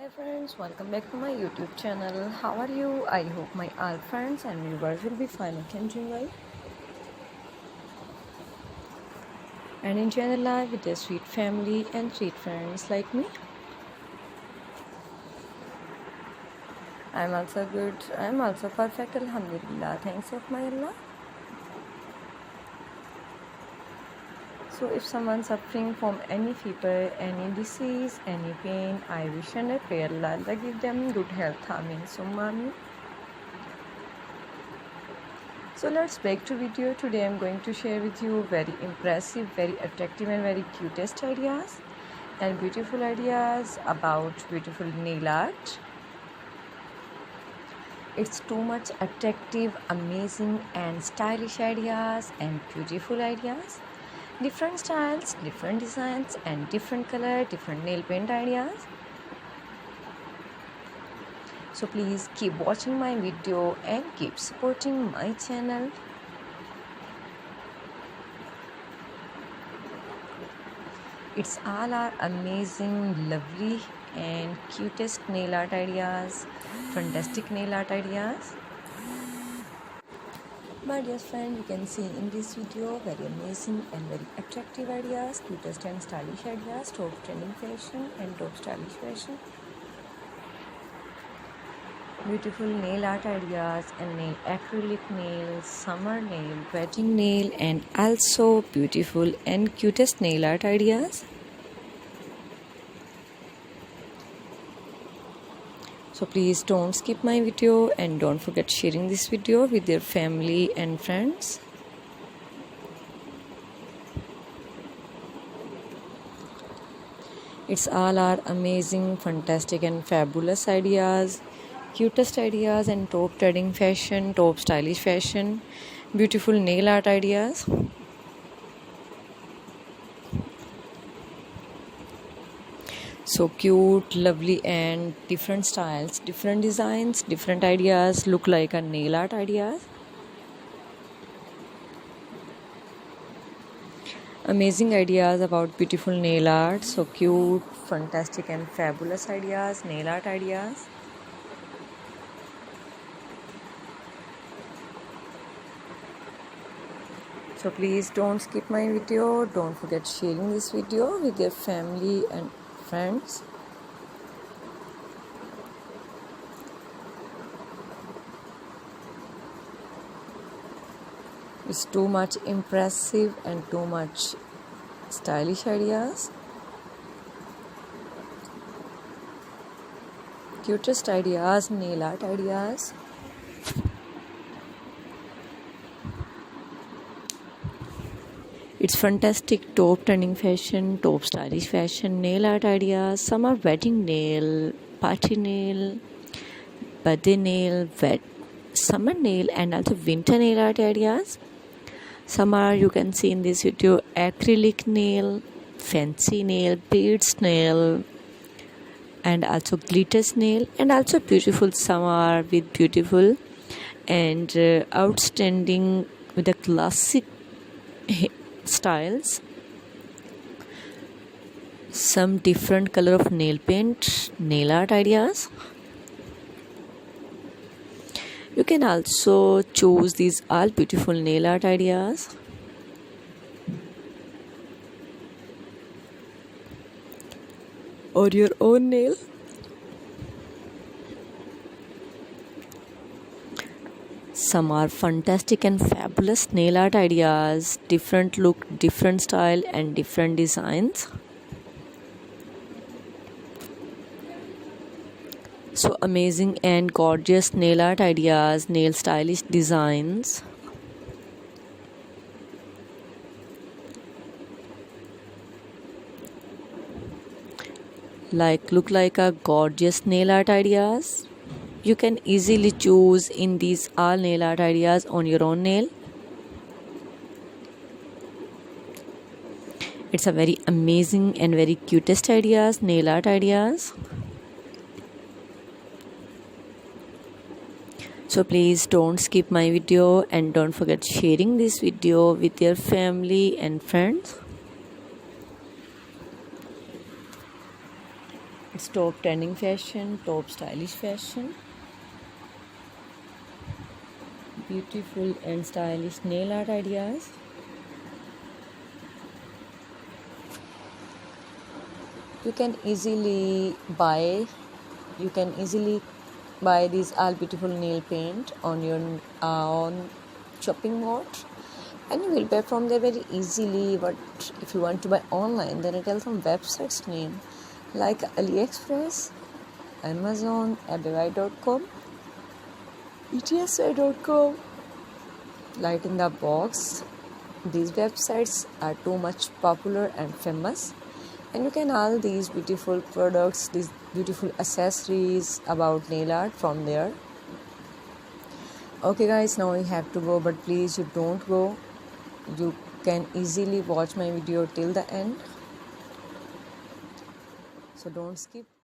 Hi friends, welcome back to my YouTube channel. How are you? I hope my all friends and viewers will be fine and doing well and enjoy the life with their sweet family and sweet friends like me. I'm also good. I'm also perfect. Alhamdulillah. Thanks of my Allah. So if someone suffering from any fever, any disease, any pain, I wish and I pray Allah give them good health. Ameen. Summa ameen. So let's back to video. Today I'm going to share with you very impressive, very attractive and very cutest ideas and beautiful ideas about beautiful nail art. It's too much attractive, amazing and stylish ideas and beautiful ideas. Different styles, different designs and different color, different nail paint ideas. So please keep watching my video and keep supporting my channel. It's all our amazing, lovely and cutest nail art ideas, fantastic nail art ideas. My dear friend, you can see in this video very amazing and very attractive ideas, cutest and stylish ideas, top trending fashion and top stylish fashion. Beautiful nail art ideas and nail acrylic nails, summer nail, wedding nail and also beautiful and cutest nail art ideas. So please don't skip my video and don't forget sharing this video with your family and friends. It's all our amazing, fantastic and fabulous ideas, cutest ideas and top trending fashion, top stylish fashion, beautiful nail art ideas. So cute, lovely and different styles, different designs, different ideas look like a nail art ideas. Amazing ideas about beautiful nail art. So cute, fantastic and fabulous ideas, nail art ideas. So please don't skip my video. Don't forget sharing this video with your family and friends. It's too much impressive and too much stylish ideas. Cutest ideas, nail art ideas. It's fantastic top trending fashion, top stylish fashion, nail art ideas. Some are wedding nail, party nail, birthday nail, summer nail and also winter nail art ideas. Some are, you can see in this video, acrylic nail, fancy nail, beads nail and also glitters nail and also beautiful. Some are with beautiful and outstanding with the classic styles. Some different color of nail paint, nail art ideas. You can also choose these all beautiful nail art ideas. Or your own nail. Some are fantastic and fabulous nail art ideas, different look, different style and different designs. So amazing and gorgeous nail art ideas, nail stylish designs. Look like a gorgeous nail art ideas. You can easily choose in these all nail art ideas on your own nail. It's a very amazing and very cutest ideas, nail art ideas. So please don't skip my video and don't forget sharing this video with your family and friends. It's top trending fashion, top stylish fashion, beautiful and stylish nail art ideas. You can easily buy these all beautiful nail paint on your own shopping mart, and you will buy from there very easily. But if you want to buy online, then I tell some websites name like AliExpress, Amazon, eBay.com, etsi.com, Light in the Box. These websites are too much popular and famous, and you can all these beautiful products, these beautiful accessories about nail art from there. Okay guys, now we have to go, but please you don't go. You can easily watch my video till the end, so don't skip.